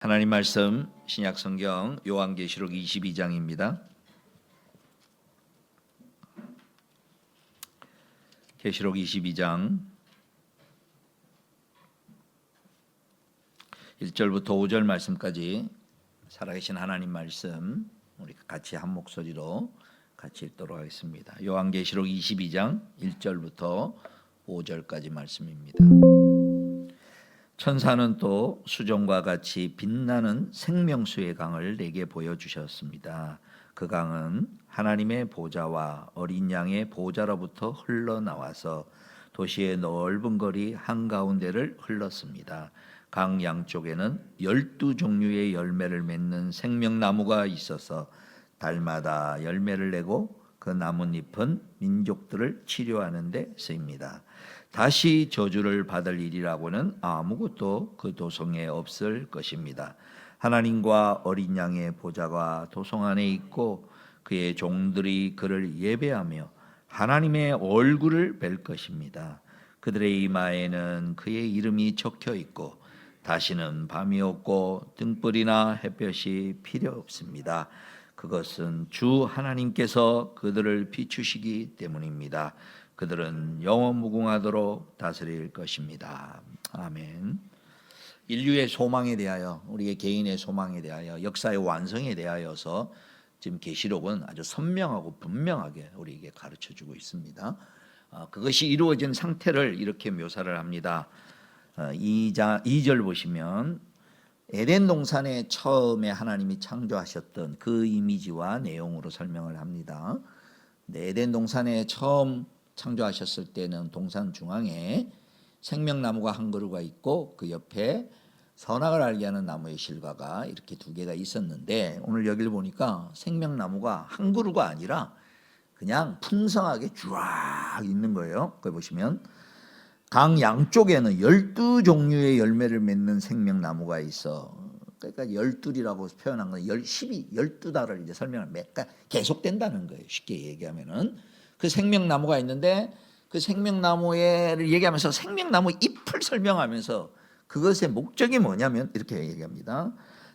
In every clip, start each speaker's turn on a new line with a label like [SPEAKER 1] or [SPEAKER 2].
[SPEAKER 1] 하나님 말씀 신약 성경 요한계시록 22장입니다. 계시록 22장 1절부터 5절 말씀까지 살아계신 하나님 말씀 우리 같이 한 목소리로 같이 읽도록 하겠습니다. 요한계시록 22장 1절부터 5절까지 말씀입니다. 천사는 또 수정과 같이 빛나는 생명수의 강을 내게 보여주셨습니다. 그 강은 하나님의 보좌와 어린 양의 보좌로부터 흘러나와서 도시의 넓은 거리 한가운데를 흘렀습니다. 강 양쪽에는 12종류의 열매를 맺는 생명나무가 있어서 달마다 열매를 내고 그 나뭇잎은 민족들을 치료하는 데 쓰입니다. 다시 저주를 받을 일이라고는 아무것도 그 도성에 없을 것입니다. 하나님과 어린 양의 보좌가 도성 안에 있고 그의 종들이 그를 예배하며 하나님의 얼굴을 뵐 것입니다. 그들의 이마에는 그의 이름이 적혀 있고 다시는 밤이 없고 등불이나 햇볕이 필요 없습니다. 그것은 주 하나님께서 그들을 비추시기 때문입니다. 그들은 영원무궁하도록 다스릴 것입니다. 아멘. 인류의 소망에 대하여, 우리의 개인의 소망에 대하여, 역사의 완성에 대하여서 지금 계시록은 아주 선명하고 분명하게 우리에게 가르쳐주고 있습니다. 그것이 이루어진 상태를 이렇게 묘사를 합니다. 2절 보시면 에덴 동산에 처음에 하나님이 창조하셨던 그 이미지와 내용으로 설명을 합니다. 에덴 동산에 처음 창조하셨을 때는 동산 중앙에 생명나무가 한 그루가 있고 그 옆에 선악을 알게 하는 나무의 실과가 이렇게 두 개가 있었는데 오늘 여기를 보니까 생명나무가 한 그루가 아니라 그냥 풍성하게 쫙 있는 거예요. 거기 보시면 강 양쪽에는 12종류의 열매를 맺는 생명나무가 있어. 그러니까 12이라고 표현한 건 12달을 이제 설명을 계속된다는 거예요. 쉽게 얘기하면은 그 생명나무가 있는데 그 생명나무를 얘기하면서 생명나무 잎을 설명하면서 그것의 목적이 뭐냐면 이렇게 얘기합니다.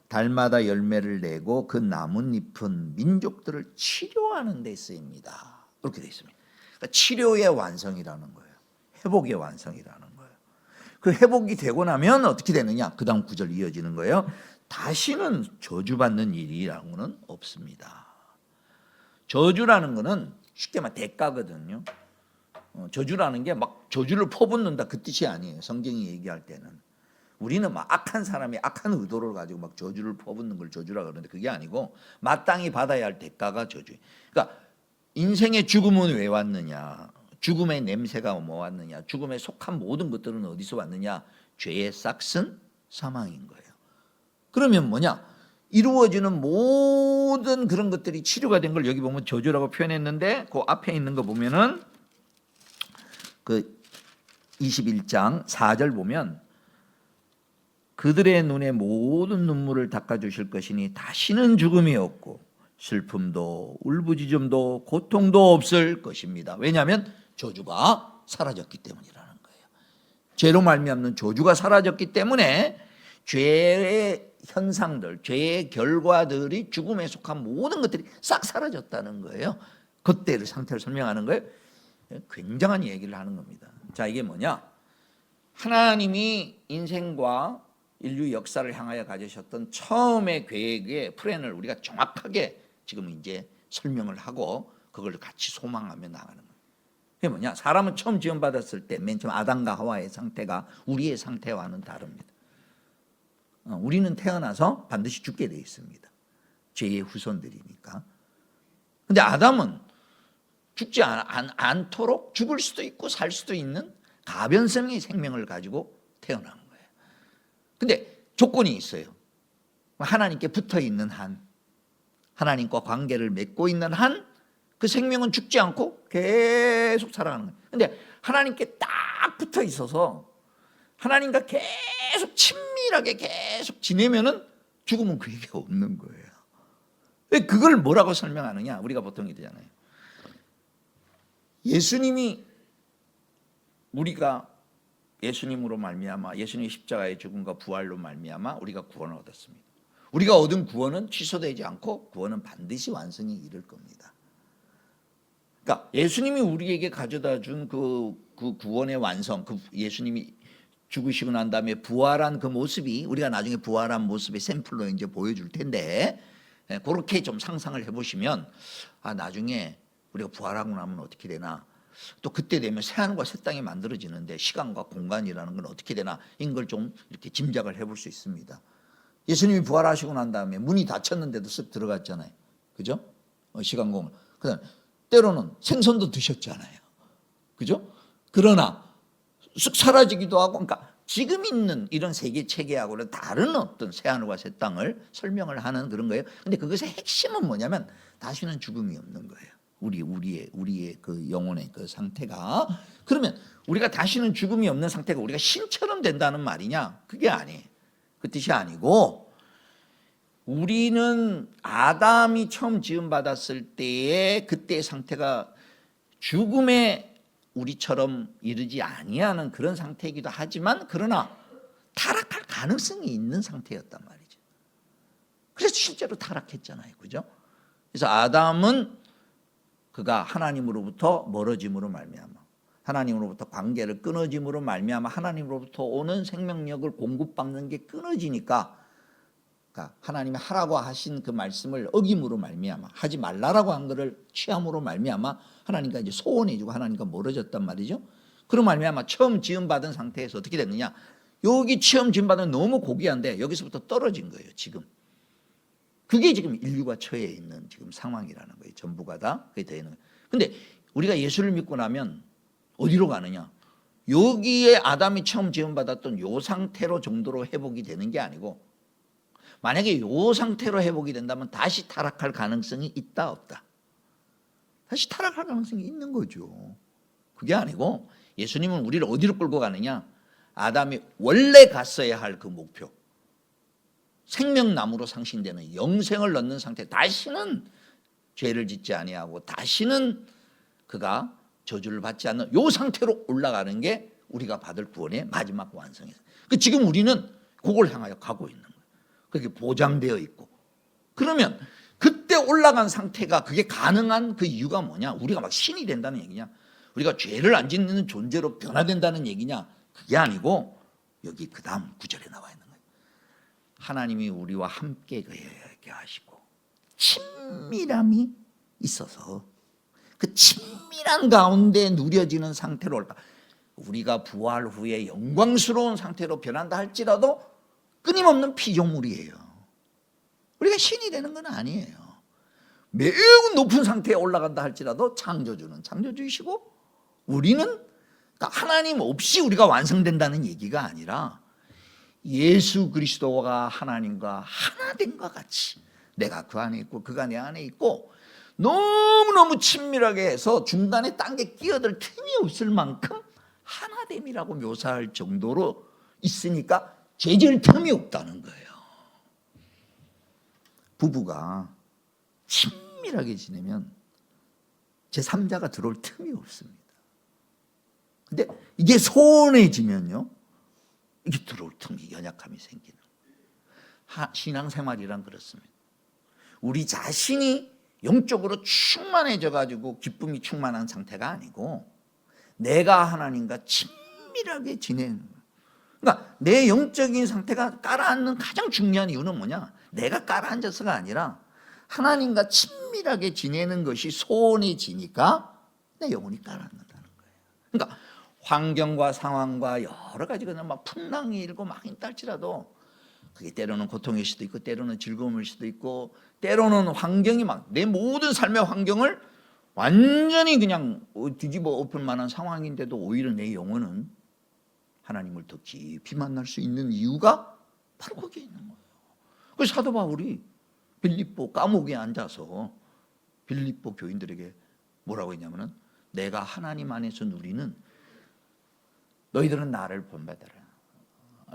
[SPEAKER 1] 달마다 열매를 내고 그 나뭇잎은 민족들을 치료하는 데 쓰입니다. 이렇게 되어 있습니다. 그러니까 치료의 완성이라는 거예요. 회복의 완성이라는 거예요. 그 회복이 되고 나면 어떻게 되느냐? 그 다음 9절 이어지는 거예요. 다시는 저주받는 일이라고는 없습니다. 저주라는 거는 쉽게 말해 대가거든요. 저주라는 게 막 저주를 퍼붓는다 그 뜻이 아니에요. 성경이 얘기할 때는 우리는 막 악한 사람이 악한 의도를 가지고 막 저주를 퍼붓는 걸 저주라 그러는데 그게 아니고 마땅히 받아야 할 대가가 저주예요. 그러니까 인생의 죽음은 왜 왔느냐? 죽음의 냄새가 뭐 왔느냐? 죽음에 속한 모든 것들은 어디서 왔느냐? 죄의 싹슨 사망인 거예요. 그러면 뭐냐? 이루어지는 모든 그런 것들이 치료가 된 걸 여기 보면 저주라고 표현했는데 그 앞에 있는 거 보면은 그 21장 4절 보면 그들의 눈에 모든 눈물을 닦아주실 것이니 다시는 죽음이 없고 슬픔도 울부짖음도 고통도 없을 것입니다. 왜냐하면 저주가 사라졌기 때문이라는 거예요. 죄로 말미암는 저주가 사라졌기 때문에 죄의 현상들, 죄의 결과들이 죽음에 속한 모든 것들이 싹 사라졌다는 거예요. 그때를 상태를 설명하는 거예요. 굉장한 얘기를 하는 겁니다. 자, 이게 뭐냐? 하나님이 인생과 인류 역사를 향하여 가지셨던 처음의 계획의 플랜을 우리가 정확하게 지금 이제 설명을 하고 그걸 같이 소망하며 나가는 거예요. 그게 뭐냐? 사람은 처음 지원받았을 때 맨 처음 아담과 하와의 상태가 우리의 상태와는 다릅니다. 우리는 태어나서 반드시 죽게 되어 있습니다. 죄의 후손들이니까. 근데 아담은 죽지 않도록 죽을 수도 있고 살 수도 있는 가변성의 생명을 가지고 태어난 거예요. 근데 조건이 있어요. 하나님께 붙어 있는 한, 하나님과 관계를 맺고 있는 한, 그 생명은 죽지 않고 계속 살아가는 거예요. 근데 하나님께 딱 붙어 있어서 하나님과 계속 친밀하게 계속 지내면은 죽음은 그게 없는 거예요. 그걸 뭐라고 설명하느냐? 우리가 보통 이러잖아요. 예수님이 우리가 예수님으로 말미암아 예수님의 십자가의 죽음과 부활로 말미암아 우리가 구원을 얻었습니다. 우리가 얻은 구원은 취소되지 않고 구원은 반드시 완성이 이를 겁니다. 그러니까 예수님이 우리에게 가져다 준 그 구원의 완성, 그 예수님이 죽으시고 난 다음에 부활한 그 모습이 우리가 나중에 부활한 모습의 샘플로 이제 보여줄 텐데, 그렇게 좀 상상을 해보시면 나중에 우리가 부활하고 나면 어떻게 되나, 또 그때 되면 새하늘과 새 땅이 만들어지는데 시간과 공간이라는 건 어떻게 되나, 이런 걸 좀 이렇게 짐작을 해볼 수 있습니다. 예수님이 부활하시고 난 다음에 문이 닫혔는데도 쓱 들어갔잖아요. 그죠? 시간 공간. 그다음 때로는 생선도 드셨잖아요. 그죠? 그러나 쓱 사라지기도 하고, 그러니까 지금 있는 이런 세계 체계하고는 다른 어떤 새하늘과 새 땅을 설명을 하는 그런 거예요. 근데 그것의 핵심은 뭐냐면 다시는 죽음이 없는 거예요. 우리의 그 영혼의 그 상태가. 그러면 우리가 다시는 죽음이 없는 상태가 우리가 신처럼 된다는 말이냐? 그게 아니에요. 그 뜻이 아니고, 우리는 아담이 처음 지음 받았을 때의 그때의 상태가 죽음에 우리처럼 이르지 아니하는 그런 상태이기도 하지만, 그러나 타락할 가능성이 있는 상태였단 말이죠. 그래서 실제로 타락했잖아요. 그죠? 그래서 아담은 그가 하나님으로부터 멀어짐으로 말미암아, 하나님으로부터 관계를 끊어짐으로 말미암아 하나님으로부터 오는 생명력을 공급받는 게 끊어지니까, 그러니까 하나님이 하라고 하신 그 말씀을 어김으로 말미암아, 하지 말라라고 한 것을 취함으로 말미암아 하나님과 이제 소원해지고 하나님과 멀어졌단 말이죠. 그런 말미암아 처음 지음받은 상태에서 어떻게 됐느냐, 여기 처음 지음받은 너무 고귀한데 여기서부터 떨어진 거예요. 지금 그게 지금 인류가 처해 있는 지금 상황이라는 거예요. 전부가 다 그게 되는 거예요. 근데 우리가 예수를 믿고 나면 어디로 가느냐, 여기에 아담이 처음 지음받았던 요 상태로 정도로 회복이 되는 게 아니고, 만약에 요 상태로 회복이 된다면 다시 타락할 가능성이 있다 없다? 다시 타락할 가능성이 있는 거죠. 그게 아니고 예수님은 우리를 어디로 끌고 가느냐, 아담이 원래 갔어야 할 그 목표, 생명나무로 상신되는 영생을 넣는 상태, 다시는 죄를 짓지 아니하고 다시는 그가 저주를 받지 않는 요 상태로 올라가는 게 우리가 받을 구원의 마지막 완성이에요. 지금 우리는 그걸 향하여 가고 있는 거예요. 그게 보장되어 있고. 그러면 그때 올라간 상태가 그게 가능한 그 이유가 뭐냐? 우리가 막 신이 된다는 얘기냐? 우리가 죄를 안 짓는 존재로 변화된다는 얘기냐? 그게 아니고 여기 그 다음 구절에 나와 있는 거예요. 하나님이 우리와 함께 거하게 하시고 친밀함이 있어서 그 친밀한 가운데 누려지는 상태로 올까. 우리가 부활 후에 영광스러운 상태로 변한다 할지라도 끊임없는 피조물이에요. 우리가 신이 되는 건 아니에요. 매우 높은 상태에 올라간다 할지라도 창조주는 창조주이시고, 우리는 그러니까 하나님 없이 우리가 완성된다는 얘기가 아니라 예수 그리스도가 하나님과 하나 된 것 같이 내가 그 안에 있고 그가 내 안에 있고, 너무너무 친밀하게 해서 중간에 딴 게 끼어들 틈이 없을 만큼 하나됨이라고 묘사할 정도로 있으니까 죄질 틈이 없다는 거예요. 부부가 친밀하게 지내면 제3자가 들어올 틈이 없습니다. 근데 이게 소원해지면요, 이게 들어올 틈이, 연약함이 생기는 거예요. 신앙생활이란 그렇습니다. 우리 자신이 영적으로 충만해져 가지고 기쁨이 충만한 상태가 아니고 내가 하나님과 친밀하게 지내는 거예요. 그러니까 내 영적인 상태가 깔아앉는 가장 중요한 이유는 뭐냐, 내가 깔아앉아서가 아니라 하나님과 친밀하게 지내는 것이 소원해지니까 내 영혼이 깔아앉는다는 거예요. 그러니까 환경과 상황과 여러 가지 그냥 막 풍랑이 일고 막 있달지라도 그게 때로는 고통일 수도 있고 때로는 즐거움일 수도 있고 때로는 환경이 막 내 모든 삶의 환경을 완전히 그냥 뒤집어 엎을 만한 상황인데도 오히려 내 영혼은 하나님을 더 깊이 만날 수 있는 이유가 바로 거기에 있는 거예요. 그래서 사도 바울이 빌립보 감옥에 앉아서 빌립보 교인들에게 뭐라고 했냐면은, 내가 하나님 안에서 누리는, 너희들은 나를 본받아라.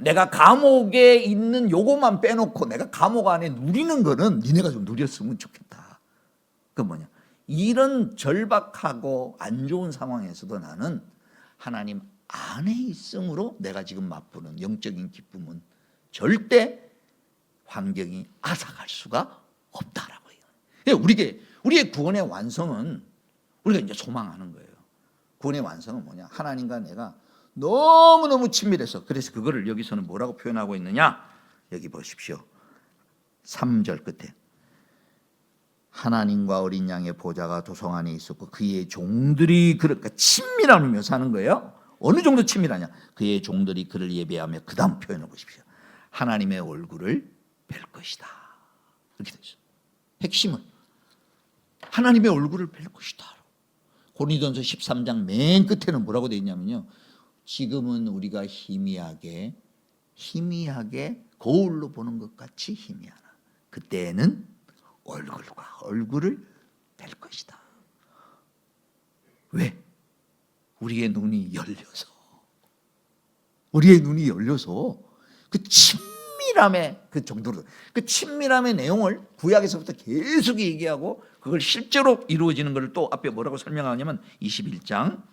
[SPEAKER 1] 내가 감옥에 있는 요거만 빼놓고 내가 감옥 안에 누리는 거는 니네가 좀 누렸으면 좋겠다. 그 뭐냐, 이런 절박하고 안 좋은 상황에서도 나는 하나님 안에 있음으로 내가 지금 맛보는 영적인 기쁨은 절대 환경이 앗아갈 수가 없다라고 해요. 우리의 구원의 완성은 우리가 이제 소망하는 거예요. 구원의 완성은 뭐냐? 하나님과 내가 너무너무 친밀해서, 그래서 그거를 여기서는 뭐라고 표현하고 있느냐? 여기 보십시오. 3절 끝에 하나님과 어린 양의 보좌가 도성 안에 있었고 그의 종들이 그러니까 친밀함을 묘사하는 거예요. 어느 정도 친밀하냐? 그의 종들이 그를 예배하며 그 다음 표현을 보십시오. 하나님의 얼굴을 뵐 것이다. 이렇게 되죠. 핵심은 하나님의 얼굴을 뵐 것이다. 고린도전서 13장 맨 끝에는 뭐라고 되어 있냐면요, 지금은 우리가 희미하게 거울로 보는 것 같이 희미하나 그때는 얼굴과 얼굴을 뵐 것이다. 왜? 우리의 눈이 열려서 그 친밀함의 그 정도로, 그 친밀함의 내용을 구약에서부터 계속 얘기하고 그걸 실제로 이루어지는 것을 또 앞에 뭐라고 설명하냐면 21장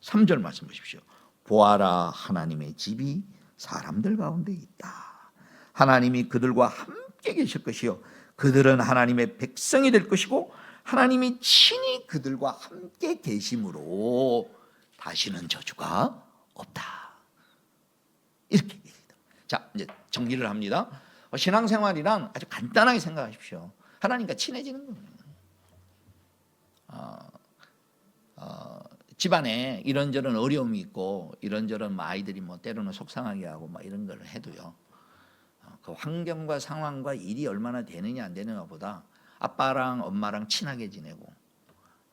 [SPEAKER 1] 3절 말씀 보십시오. 보아라, 하나님의 집이 사람들 가운데 있다. 하나님이 그들과 함께 계실 것이요 그들은 하나님의 백성이 될 것이고 하나님이 친히 그들과 함께 계심으로 다시는 저주가 없다. 이렇게 얘기합니다. 자, 이제 정리를 합니다. 신앙생활이란 아주 간단하게 생각하십시오. 하나님과 친해지는 겁니다. 집안에 이런저런 어려움이 있고 이런저런 아이들이 때로는 속상하게 하고 이런 걸 해도요, 그 환경과 상황과 일이 얼마나 되느냐 안 되느냐보다 아빠랑 엄마랑 친하게 지내고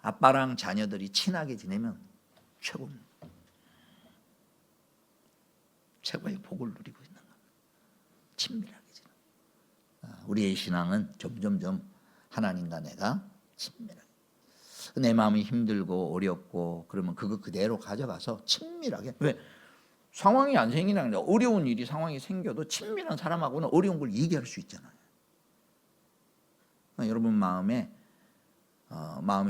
[SPEAKER 1] 아빠랑 자녀들이 친하게 지내면 최고입니다. 최고의 복을 누리고 있는 겁니다. 친밀하게 지내. 우리의 신앙은 점점점 하나님과 내가 친밀하게, 내 마음이 힘들고 어렵고 그러면 그거 그대로 가져가서 친밀하게, 왜? 상황이 안 생기나, 어려운 일이 상황이 생겨도 친밀한 사람하고는 어려운 걸 얘기할 수 있잖아요. 여러분 마음이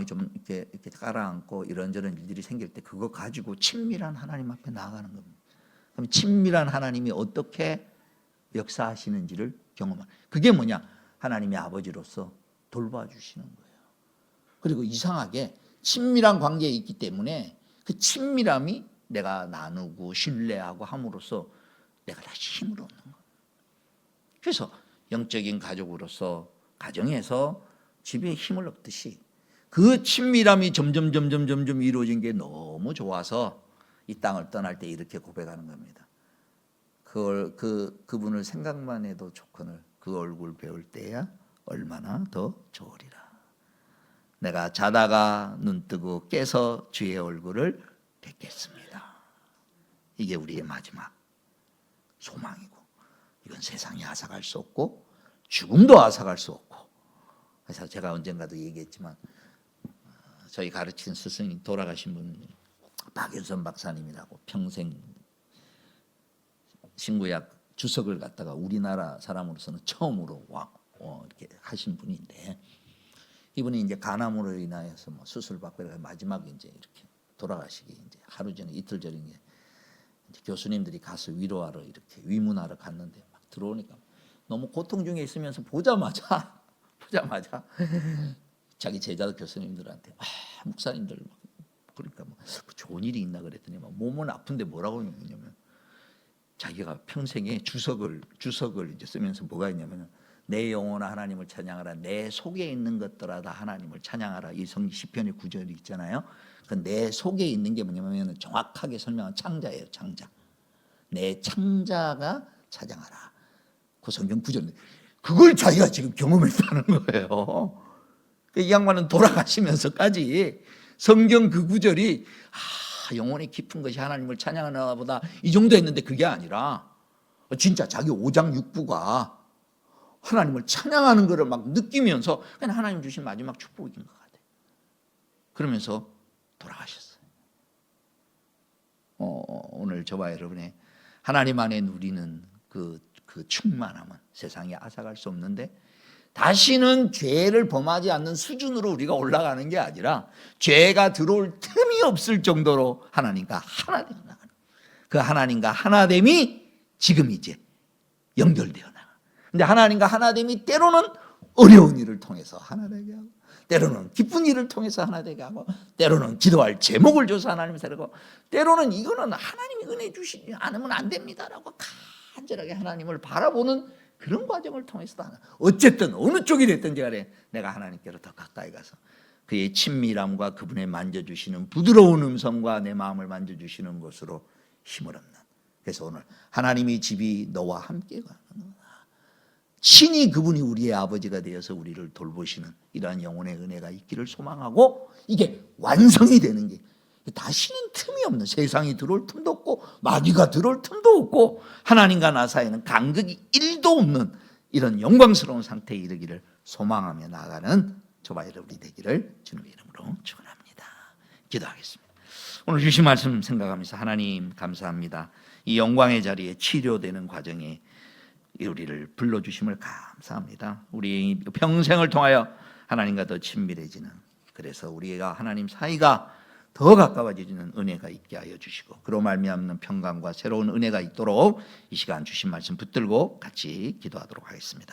[SPEAKER 1] 좀 이렇게 가라앉고 이런저런 일들이 생길 때 그거 가지고 친밀한 하나님 앞에 나아가는 겁니다. 그럼 친밀한 하나님이 어떻게 역사하시는지를 경험하는, 그게 뭐냐? 하나님의 아버지로서 돌봐주시는 거예요. 그리고 이상하게 친밀한 관계에 있기 때문에 그 친밀함이 내가 나누고 신뢰하고 함으로써 내가 다시 힘을 얻는 거예요. 그래서 영적인 가족으로서 가정에서 집에 힘을 얻듯이 그 친밀함이 점점 이루어진 게 너무 좋아서 이 땅을 떠날 때 이렇게 고백하는 겁니다. 그분을 생각만 해도 좋거늘 그 얼굴 배울 때야 얼마나 더 좋으리라. 내가 자다가 눈 뜨고 깨서 주의 얼굴을 뵙겠습니다. 이게 우리의 마지막 소망이고, 이건 세상이 앗아갈 수 없고 죽음도 앗아갈 수 없고. 그래서 제가 언젠가도 얘기했지만 저희 가르친 스승이 돌아가신 분 박윤선 박사님이라고 평생 신구약 주석을 갖다가 우리나라 사람으로서는 처음으로 이렇게 하신 분인데, 이분이 이제 간암으로 인하여서 수술 받고 마지막에 이제 이렇게 돌아가시기 이제 하루 전에, 이틀 전에 이제 교수님들이 가서 위로하러 이렇게 위문하러 갔는데 막 들어오니까 너무 고통 중에 있으면서 보자마자 자기 제자 교수님들한테 목사님들 그러니까 좋은 일이 있나 그랬더니 몸은 아픈데 뭐라고 했냐면 자기가 평생에 주석을 이제 쓰면서 뭐가 있냐면 내 영혼아 하나님을 찬양하라, 내 속에 있는 것들아 다 하나님을 찬양하라. 이 시편의 구절이 있잖아요. 그 내 속에 있는 게 뭐냐면 정확하게 설명한 창자예요. 창자. 내 창자가 찬양하라. 그 성경 구절. 그걸 자기가 지금 경험했다는 거예요. 이 양반은 돌아가시면서까지 성경 그 구절이 영혼이 깊은 것이 하나님을 찬양하나 보다 이 정도 했는데 그게 아니라 진짜 자기 오장육부가 하나님을 찬양하는 것을 막 느끼면서 그냥 하나님 주신 마지막 축복인 것 같아요. 그러면서 돌아가셨어요. 오늘 저와 여러분의 하나님 안에 누리는 그 충만함은 세상에 앗아갈 수 없는데, 다시는 죄를 범하지 않는 수준으로 우리가 올라가는 게 아니라 죄가 들어올 틈이 없을 정도로 하나님과 하나 되어 나가는, 그 하나님과 하나됨이 지금 이제 연결되어 나가. 근데 하나님과 하나됨이 때로는 어려운 일을 통해서 하나 되게 하고, 때로는 기쁜 일을 통해서 하나 되게 하고, 때로는 기도할 제목을 줘서 하나님을 데리고, 때로는 이거는 하나님이 은혜 주시지 않으면 안 됩니다라고 간절하게 하나님을 바라보는 그런 과정을 통해서도 하나. 어쨌든 어느 쪽이 됐든지 간에 내가 하나님께로 더 가까이 가서 그의 친밀함과 그분의 만져주시는 부드러운 음성과 내 마음을 만져주시는 것으로 힘을 얻는. 그래서 오늘 하나님의 집이 너와 함께 가는, 친히 그분이 우리의 아버지가 되어서 우리를 돌보시는 이러한 영혼의 은혜가 있기를 소망하고, 이게 완성이 되는 게 다시는 틈이 없는, 세상이 들어올 틈도 없고 마귀가 들어올 틈도 없고 하나님과 나 사이에는 간극이 1도 없는 이런 영광스러운 상태에 이르기를 소망하며 나아가는 저와 여러분이 되기를 주님의 이름으로 축원합니다. 기도하겠습니다. 오늘 주신 말씀 생각하면서 하나님 감사합니다. 이 영광의 자리에 치료되는 과정에 우리를 불러주심을 감사합니다. 우리 평생을 통하여 하나님과 더 친밀해지는, 그래서 우리가 하나님 사이가 더 가까워지는 은혜가 있게 하여 주시고, 그로 말미암는 평강과 새로운 은혜가 있도록 이 시간 주신 말씀 붙들고 같이 기도하도록 하겠습니다.